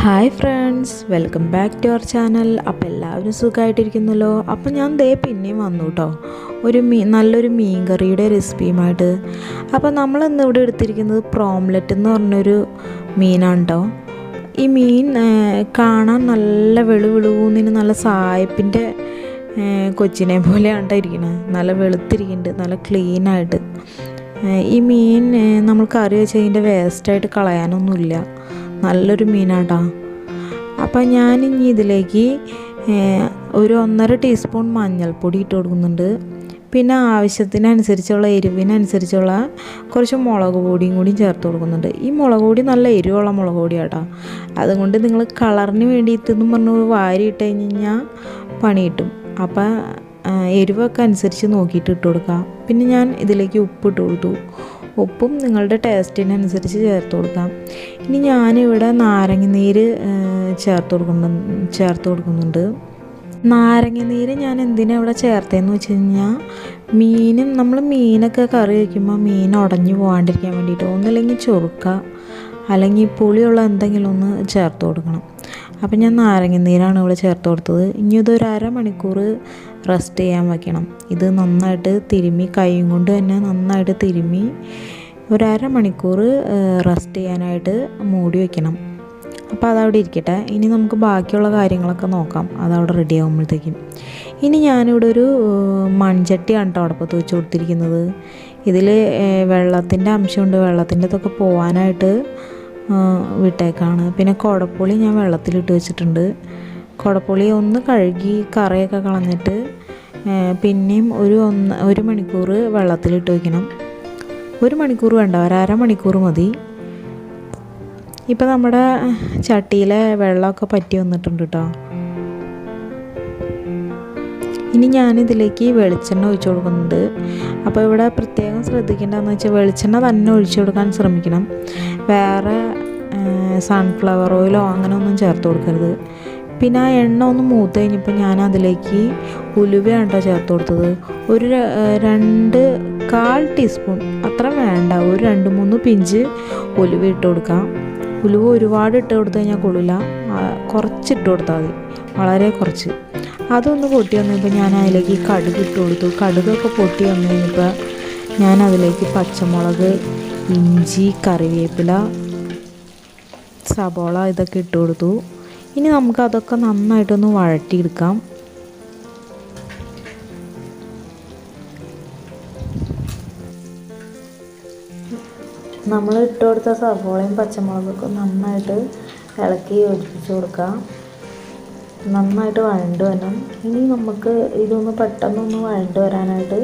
Hi friends, welcome back to our channel. അപ്പോൾ എല്ലാവരും സുഖമായിട്ടിരിക്കുന്നല്ലോ. അപ്പോൾ ഞാൻ പിന്നെയും വന്നു കേട്ടോ, നല്ലൊരു മീൻ കറിയുടെ റെസിപ്പിയുമായിട്ട്. അപ്പോൾ നമ്മളിന്ന് ഇവിടെ എടുത്തിരിക്കുന്നത് പ്രോംലെറ്റ് എന്ന് പറഞ്ഞൊരു മീനാണ് കേട്ടോ. ഈ മീൻ കാണാൻ നല്ല വെളുവെളുന്നിന് നല്ല സായപ്പിൻ്റെ കൊച്ചിനെ പോലെയാണ് ഇരിക്കുന്നത്. നല്ല വെളുത്തിരിക്കുന്നുണ്ട്, നല്ല ക്ലീനായിട്ട്. ഈ മീൻ നമ്മൾ കറി വെച്ച് അതിൻ്റെ വേസ്റ്റായിട്ട് കളയാനൊന്നുമില്ല, നല്ലൊരു മീനാട്ടോ. അപ്പം ഞാനിനി ഇതിലേക്ക് ഒരു 1.5 ടീസ്പൂൺ മഞ്ഞൾപ്പൊടി ഇട്ട് കൊടുക്കുന്നുണ്ട്. പിന്നെ ആവശ്യത്തിനനുസരിച്ചുള്ള എരിവിനനുസരിച്ചുള്ള കുറച്ച് മുളക് പൊടിയും കൂടി ചേർത്ത് കൊടുക്കുന്നുണ്ട്. ഈ മുളക് പൊടി നല്ല എരിവുള്ള മുളക് പൊടിയാട്ടോ. അതുകൊണ്ട് നിങ്ങൾ കളറിന് വേണ്ടിയിട്ടെന്നും പറഞ്ഞ് വാരി ഇട്ട് കഴിഞ്ഞാൽ പണി കിട്ടും. അപ്പം എരിവൊക്കെ അനുസരിച്ച് നോക്കിയിട്ട് ഇട്ട് കൊടുക്കുക. പിന്നെ ഞാൻ ഇതിലേക്ക് ഉപ്പിട്ട് കൊടുത്തു. ഉപ്പും നിങ്ങളുടെ ടേസ്റ്റിനനുസരിച്ച് ചേർത്ത് കൊടുക്കാം. ഇനി ഞാനിവിടെ നാരങ്ങനീര് ചേർത്ത് കൊടുക്കുന്നുണ്ട്. നാരങ്ങനീര് ഞാൻ എന്തിനാണ് ഇവിടെ ചേർത്തതെന്ന് വെച്ച് കഴിഞ്ഞാൽ, നമ്മൾ മീനൊക്കെ കറി വയ്ക്കുമ്പോൾ മീൻ ഉടഞ്ഞു പോകാണ്ടിരിക്കാൻ വേണ്ടിയിട്ട് ഒന്നില്ലെങ്കിൽ ചൊറുക്ക അല്ലെങ്കിൽ പുളിയുള്ള എന്തെങ്കിലും ഒന്ന് ചേർത്ത് കൊടുക്കണം. അപ്പം ഞാൻ നാരങ്ങനീരാണ് ഇവിടെ ചേർത്ത് കൊടുത്തത്. ഇനി ഇതൊരു അരമണിക്കൂർ റെസ്റ്റ് ചെയ്യാൻ വയ്ക്കണം. ഇത് നന്നായിട്ട് തിരുമ്മി, കൈയും കൊണ്ട് തന്നെ നന്നായിട്ട് തിരുമ്മി ഒരു അരമണിക്കൂർ റെസ്റ്റ് ചെയ്യാനായിട്ട് മൂടി വയ്ക്കണം. അപ്പോൾ അതവിടെ ഇരിക്കട്ടെ. ഇനി നമുക്ക് ബാക്കിയുള്ള കാര്യങ്ങളൊക്കെ നോക്കാം, അതവിടെ റെഡി ആകുമ്പോഴത്തേക്കും. ഇനി ഞാനിവിടെ ഒരു മൺചട്ടിയാണ് കേട്ടോ അടുപ്പത്ത് വെച്ച് കൊടുത്തിരിക്കുന്നത്. ഇതിൽ വെള്ളത്തിൻ്റെ അംശമുണ്ട്, വെള്ളത്തിൻ്റെ ഇതൊക്കെ പോകാനായിട്ട് വിട്ടേക്കാണ്. പിന്നെ കുടപ്പുളി ഞാൻ വെള്ളത്തിലിട്ട് വെച്ചിട്ടുണ്ട്. കുടപ്പുളി ഒന്ന് കഴുകി കറയൊക്കെ കളഞ്ഞിട്ട് പിന്നെയും ഒരു മണിക്കൂർ വെള്ളത്തിലിട്ട് വയ്ക്കണം. 1 മണിക്കൂർ വേണ്ട, അരമണിക്കൂർ മതി. ഇപ്പം നമ്മുടെ ചട്ടിയിലെ വെള്ളമൊക്കെ പറ്റി വന്നിട്ടുണ്ട് കേട്ടോ. ഇനി ഞാനിതിലേക്ക് വെളിച്ചെണ്ണ ഒഴിച്ചു കൊടുക്കുന്നുണ്ട്. അപ്പോൾ ഇവിടെ പ്രത്യേകം ശ്രദ്ധിക്കേണ്ടതെന്ന് വെച്ചാൽ വെളിച്ചെണ്ണ തന്നെ ഒഴിച്ചു കൊടുക്കാൻ ശ്രമിക്കണം. വേറെ സൺഫ്ലവർ ഓയിലോ അങ്ങനെ ഒന്നും ചേർത്ത് കൊടുക്കരുത്. പിന്നെ ആ എണ്ണ ഒന്ന് മൂത്ത് കഴിഞ്ഞപ്പോൾ ഞാൻ അതിലേക്ക് ഉലുവയാണ് കേട്ടോ ചേർത്ത് കൊടുത്തത്. ഒരു 2-1/4 ടീസ്പൂൺ, അത്ര വേണ്ട, ഒരു 2-3 പിഞ്ച് ഉലുവ ഇട്ട് കൊടുക്കാം. ഉലുവ ഒരുപാട് ഇട്ട് കൊടുത്തു കഴിഞ്ഞാൽ കൊള്ളില്ല, കുറച്ചിട്ട് കൊടുത്താൽ മതി, വളരെ കുറച്ച്. അതൊന്ന് പൊട്ടി വന്നപ്പോൾ ഞാൻ അതിലേക്ക് കടുക് ഇട്ട് കൊടുത്തു. കടുകൊക്കെ പൊട്ടി വന്നു കഴിഞ്ഞപ്പോൾ ഞാൻ അതിലേക്ക് പച്ചമുളക്, ഇഞ്ചി, കറിവേപ്പില, സബോള ഇതൊക്കെ ഇട്ട് കൊടുത്തു. ഇനി നമുക്കതൊക്കെ നന്നായിട്ടൊന്ന് വഴറ്റിയെടുക്കാം. നമ്മൾ ഇട്ട് കൊടുത്ത സബോളയും പച്ചമുളകൊക്കെ നന്നായിട്ട് ഇളക്കി യോജിപ്പിച്ച് കൊടുക്കാം. നന്നായിട്ട് വഴണ്ട് വരണം. ഇനി നമുക്ക് ഇതൊന്ന് പെട്ടെന്നൊന്ന് വഴണ്ട് വരാനായിട്ട്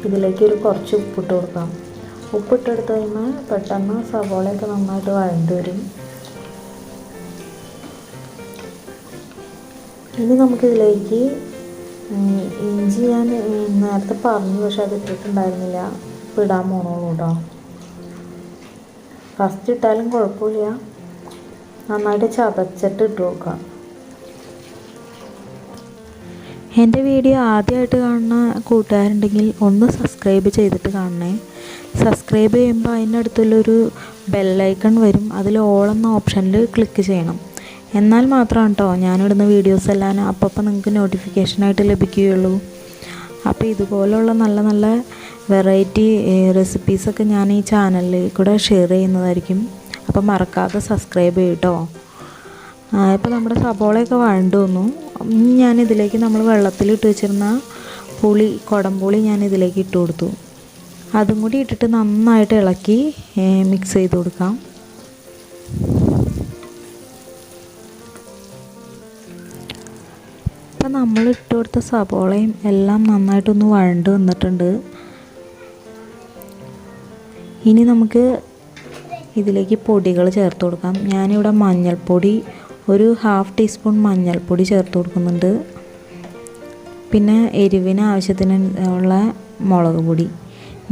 ഇതിലേക്ക് കുറച്ച് ഉപ്പിട്ട് കൊടുക്കാം. ഉപ്പിട്ടെടുത്ത് കഴിയുമ്പോൾ പെട്ടെന്ന് സബോളയൊക്കെ നന്നായിട്ട് വഴണ്ട് വരും. ഇനി നമുക്കിതിലേക്ക് ഇഞ്ചി ഞാൻ നേരത്തെ പറഞ്ഞു, പക്ഷെ അത് ഇട്ടിട്ടുണ്ടായിരുന്നില്ല. ഇപ്പോൾ ഇടാൻ പോകണുള്ളൂ കേട്ടോ. ഫസ്റ്റ് ഇട്ടാലും കുഴപ്പമില്ല, നന്നായിട്ട് ചതച്ചിട്ട് ഇട്ട് കൊടുക്കാം. എൻ്റെ വീഡിയോ ആദ്യമായിട്ട് കാണുന്ന കൂട്ടുകാരുണ്ടെങ്കിൽ ഒന്ന് സബ്സ്ക്രൈബ് ചെയ്തിട്ട് കാണണേ. സബ്സ്ക്രൈബ് ചെയ്യുമ്പോൾ അതിനടുത്തുള്ളൊരു ബെല്ലൈക്കൺ വരും, അതിൽ ഓൾ എന്ന ഓപ്ഷനിൽ ക്ലിക്ക് ചെയ്യണം. എന്നാൽ മാത്രമാണ് കേട്ടോ ഞാനിടുന്ന വീഡിയോസ് എല്ലാം അപ്പം നിങ്ങൾക്ക് നോട്ടിഫിക്കേഷനായിട്ട് ലഭിക്കുകയുള്ളൂ. അപ്പോൾ ഇതുപോലുള്ള നല്ല നല്ല വെറൈറ്റി റെസിപ്പീസൊക്കെ ഞാൻ ഈ ചാനലിൽ കൂടെ ഷെയർ ചെയ്യുന്നതായിരിക്കും. അപ്പോൾ മറക്കാതെ സബ്സ്ക്രൈബ് ചെയ്യും കേട്ടോ. ഇപ്പോൾ നമ്മുടെ സബോളയൊക്കെ വഴണ്ട് വന്നു. ഞാനിതിലേക്ക് നമ്മൾ വെള്ളത്തിലിട്ട് വെച്ചിരുന്ന കുടംപുളി ഞാനിതിലേക്ക് ഇട്ട് കൊടുത്തു. അതും കൂടി ഇട്ടിട്ട് നന്നായിട്ട് ഇളക്കി മിക്സ് ചെയ്ത് കൊടുക്കാം. അപ്പം നമ്മൾ ഇട്ട് കൊടുത്ത സബോളയും എല്ലാം നന്നായിട്ടൊന്ന് വഴണ്ട് വന്നിട്ടുണ്ട്. ഇനി നമുക്ക് ഇതിലേക്ക് പൊടികൾ ചേർത്ത് കൊടുക്കാം. ഞാനിവിടെ മഞ്ഞൾപ്പൊടി ഒരു 1/2 ടീസ്പൂൺ മഞ്ഞൾപ്പൊടി ചേർത്ത് കൊടുക്കുന്നുണ്ട്. പിന്നെ എരിവിന് ആവശ്യത്തിന് ഉള്ള മുളക് പൊടി,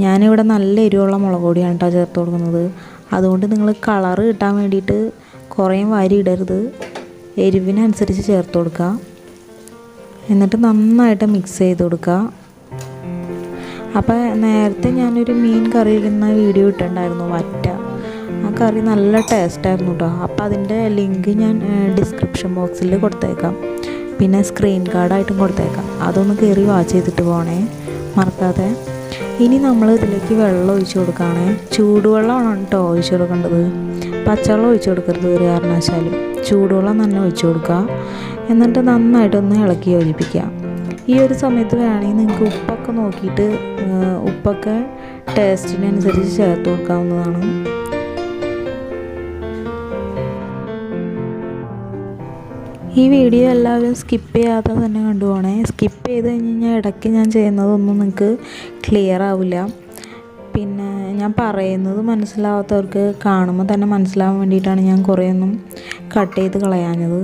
ഞാനിവിടെ നല്ല എരിവുള്ള മുളക് പൊടിയാണ് കേട്ടോ ചേർത്ത് കൊടുക്കുന്നത്. അതുകൊണ്ട് നിങ്ങൾ കളറ് കിട്ടാൻ വേണ്ടിയിട്ട് കുറേയും വാരി ഇടരുത്, എരിവിനനുസരിച്ച് ചേർത്ത് കൊടുക്കുക. എന്നിട്ട് നന്നായിട്ട് മിക്സ് ചെയ്ത് കൊടുക്കുക. അപ്പോൾ നേരത്തെ ഞാനൊരു മീൻ കറി ഇടുന്ന വീഡിയോ ഇട്ടിട്ടുണ്ടായിരുന്നു, വറ്റ. ആ കറി നല്ല ടേസ്റ്റായിരുന്നു കേട്ടോ. അപ്പോൾ അതിൻ്റെ ലിങ്ക് ഞാൻ ഡിസ്ക്രിപ്ഷൻ ബോക്സിൽ കൊടുത്തേക്കാം, പിന്നെ സ്ക്രീൻ കാർഡായിട്ടും കൊടുത്തേക്കാം. അതൊന്ന് കയറി വാച്ച് ചെയ്തിട്ട് പോകണേ, മറക്കാതെ. ഇനി നമ്മൾ ഇതിലേക്ക് വെള്ളം ഒഴിച്ച് കൊടുക്കുകയാണേ. ചൂടുവെള്ളമാണ് കേട്ടോ ഒഴിച്ച് കൊടുക്കേണ്ടത്, പച്ചവെള്ളം ഒഴിച്ച് കൊടുക്കരുത് ഒരു കാരണവശാലും. ചൂടുവെള്ളം തന്നെ ഒഴിച്ച് കൊടുക്കുക. എന്നിട്ട് നന്നായിട്ടൊന്ന് ഇളക്കി യോജിപ്പിക്കുക. ഈ ഒരു സമയത്ത് വേണമെങ്കിൽ നിങ്ങൾക്ക് ഉപ്പൊക്കെ നോക്കിയിട്ട് ഉപ്പൊക്കെ ടേസ്റ്റിനനുസരിച്ച് ചേർത്ത് കൊടുക്കാവുന്നതാണ്. ഈ വീഡിയോ എല്ലാവരും സ്കിപ്പ് ചെയ്യാതെ തന്നെ കണ്ടുപോകണേ. സ്കിപ്പ് ചെയ്ത് കഴിഞ്ഞ് കഴിഞ്ഞാൽ ഇടയ്ക്ക് ഞാൻ ചെയ്യുന്നതൊന്നും നിങ്ങൾക്ക് ക്ലിയർ ആവില്ല. പിന്നെ ഞാൻ പറയുന്നത് മനസ്സിലാവാത്തവർക്ക് കാണുമ്പോൾ തന്നെ മനസ്സിലാവാൻ വേണ്ടിയിട്ടാണ് ഞാൻ കുറേയൊന്നും കട്ട് ചെയ്ത് കളയാഞ്ഞത്.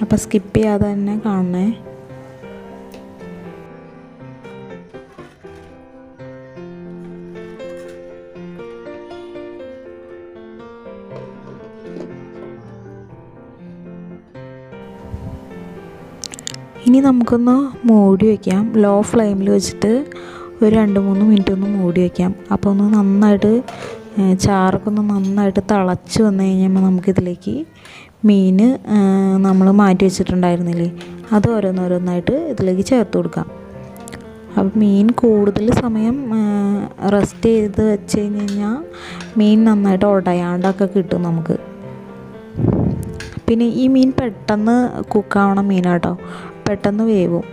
അപ്പോൾ സ്കിപ്പ് ചെയ്യാതെ തന്നെ കാണണേ. ഇനി നമുക്കൊന്ന് മൂടി വയ്ക്കാം. ലോ ഫ്ലെയിമിൽ വെച്ചിട്ട് ഒരു 2-3 മിനിറ്റ് ഒന്ന് മൂടി വയ്ക്കാം. അപ്പോൾ ഒന്ന് നന്നായിട്ട് ചാറൊക്കെ ഒന്ന് നന്നായിട്ട് തിളച്ച് വന്നു കഴിഞ്ഞപ്പോൾ നമുക്കിതിലേക്ക് മീൻ നമ്മൾ മാറ്റി വെച്ചിട്ടുണ്ടായിരുന്നില്ലേ, അത് ഓരോന്നോരോന്നായിട്ട് ഇതിലേക്ക് ചേർത്ത് കൊടുക്കാം. അപ്പം മീൻ കൂടുതൽ സമയം റെസ്റ്റ് ചെയ്ത് വെച്ച് കഴിഞ്ഞ് കഴിഞ്ഞാൽ മീൻ നന്നായിട്ട് ഉടയാണ്ടൊക്കെ കിട്ടും നമുക്ക്. പിന്നെ ഈ മീൻ പെട്ടെന്ന് കുക്കാവണ മീനാട്ടോ, പെട്ടെന്ന് വേവും.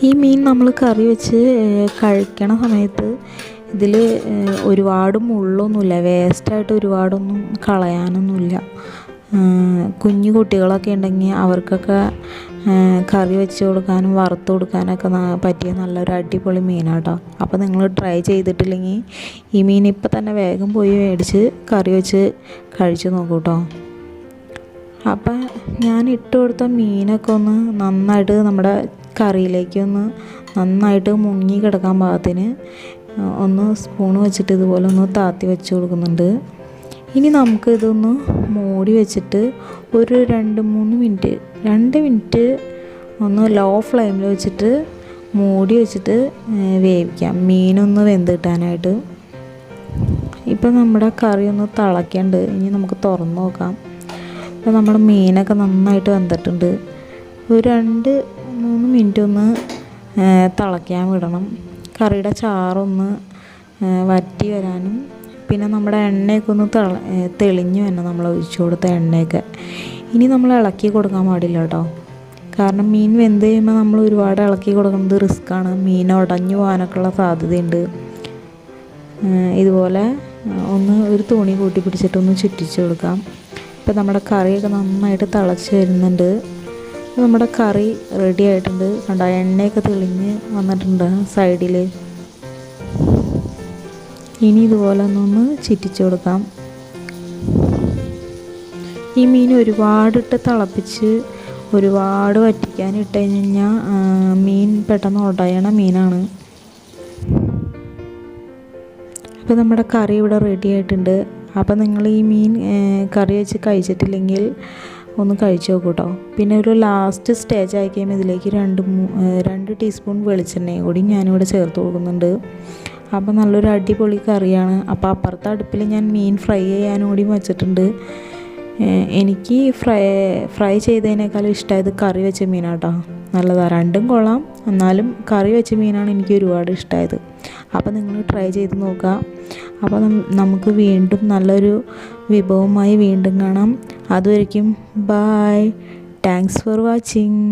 ഈ മീൻ നമ്മൾ കറി വെച്ച് കഴിക്കണ സമയത്ത് ഇതിൽ ഒരുപാട് മുള്ളൊന്നുമില്ല, വേസ്റ്റായിട്ട് ഒരുപാടൊന്നും കളയാനൊന്നുമില്ല. കുഞ്ഞു കുട്ടികളൊക്കെ ഉണ്ടെങ്കിൽ അവർക്കൊക്കെ കറി വെച്ച് കൊടുക്കാനും വറുത്ത് കൊടുക്കാനൊക്കെ പറ്റിയ നല്ലൊരു അടിപൊളി മീനാട്ടോ. അപ്പോൾ നിങ്ങൾ ട്രൈ ചെയ്തിട്ടില്ലെങ്കിൽ ഈ മീൻ ഇപ്പം തന്നെ വേഗം പോയി മേടിച്ച് കറി വെച്ച് കഴിച്ച് നോക്കൂ കേട്ടോ. അപ്പം ഞാൻ ഇട്ട് കൊടുത്ത മീനൊക്കെ ഒന്ന് നന്നായിട്ട് നമ്മുടെ കറിയിലേക്ക് ഒന്ന് നന്നായിട്ട് മുങ്ങി കിടക്കാൻ പാകത്തിന് ഒന്ന് സ്പൂൺ വെച്ചിട്ട് ഇതുപോലെ ഒന്ന് താത്തി വെച്ച് കൊടുക്കുന്നുണ്ട്. ഇനി നമുക്ക് ഇതൊന്ന് മൂടി വെച്ചിട്ട് ഒരു 2 മിനിറ്റ് ഒന്ന് ലോ ഫ്ലെയിമിൽ വെച്ചിട്ട് മൂടി വെച്ചിട്ട് വേവിക്കാം, മീനൊന്ന് വെന്ത് കിട്ടാനായിട്ട്. ഇപ്പം നമ്മുടെ കറി ഒന്ന് തിളയ്ക്കണ്ട്. ഇനി നമുക്ക് തുറന്ന് നോക്കാം. അപ്പോൾ നമ്മുടെ മീനൊക്കെ നന്നായിട്ട് വെന്തിട്ടുണ്ട്. ഒരു 2-3 മിനിറ്റ് ഒന്ന് തിളയ്ക്കാൻ വിടണം, കറിയുടെ ചാറൊന്ന് വറ്റി വരാനും. പിന്നെ നമ്മുടെ എണ്ണയൊക്കെ ഒന്ന് തെളിഞ്ഞു തന്നെ നമ്മൾ ഒഴിച്ചു കൊടുത്ത എണ്ണയൊക്കെ. ഇനി നമ്മൾ ഇളക്കി കൊടുക്കാൻ പാടില്ല കേട്ടോ, കാരണം മീൻ വെന്ത് കഴിയുമ്പോൾ നമ്മൾ ഒരുപാട് ഇളക്കി കൊടുക്കുന്നത് റിസ്ക്കാണ്. മീൻ ഉടഞ്ഞു പോകാനൊക്കെ ഉള്ള സാധ്യതയുണ്ട്. ഇതുപോലെ ഒന്ന് ഒരു തുണി കൂട്ടി പിടിച്ചിട്ടൊന്ന് ചുറ്റിച്ച് കൊടുക്കാം. ഇപ്പം നമ്മുടെ കറിയൊക്കെ നന്നായിട്ട് തിളച്ച് വരുന്നുണ്ട്. നമ്മുടെ കറി റെഡി ആയിട്ടുണ്ട്. കണ്ടോ, എണ്ണയൊക്കെ തെളിഞ്ഞ് വന്നിട്ടുണ്ട് സൈഡിൽ. ഇനി ഇതുപോലെ ഒന്ന് ചുറ്റിച്ച് കൊടുക്കാം. ഈ മീൻ ഒരുപാടിട്ട് തിളപ്പിച്ച് ഒരുപാട് വറ്റിക്കാൻ ഇട്ട് കഴിഞ്ഞാൽ മീൻ പെട്ടെന്ന് ഉടയണ മീനാണ്. അപ്പോൾ നമ്മുടെ കറി ഇവിടെ റെഡി ആയിട്ടുണ്ട്. അപ്പോൾ നിങ്ങൾ ഈ മീൻ കറി വെച്ച് കഴിച്ചിട്ടില്ലെങ്കിൽ ഒന്ന് കഴിച്ച് നോക്കൂ കേട്ടോ. പിന്നെ ഒരു ലാസ്റ്റ് സ്റ്റേജ് ആയി കഴിയുമ്പോൾ ഇതിലേക്ക് 2 ടീസ്പൂൺ വെളിച്ചെണ്ണയും കൂടി ഞാനിവിടെ ചേർത്ത് കൊടുക്കുന്നുണ്ട്. അപ്പോൾ നല്ലൊരു അടിപൊളി കറിയാണ്. അപ്പോൾ അപ്പുറത്തെ അടുപ്പിൽ ഞാൻ മീൻ ഫ്രൈ ചെയ്യാനും കൂടി വെച്ചിട്ടുണ്ട്. എനിക്ക് ഫ്രൈ ചെയ്തതിനേക്കാളും ഇഷ്ടമായത് കറി വെച്ച മീനാട്ടോ. നല്ലതാണ്, രണ്ടും കൊള്ളാം, എന്നാലും കറി വെച്ച മീനാണ് എനിക്ക് ഒരുപാട് ഇഷ്ടമായത്. അപ്പോൾ നിങ്ങൾ ട്രൈ ചെയ്ത് നോക്കുക. അപ്പോൾ നമുക്ക് വീണ്ടും നല്ലൊരു വിഭവമായി വീണ്ടും കാണാം. അതുവരയ്ക്കും ബൈ, താങ്ക്സ് ഫോർ വാച്ചിങ്.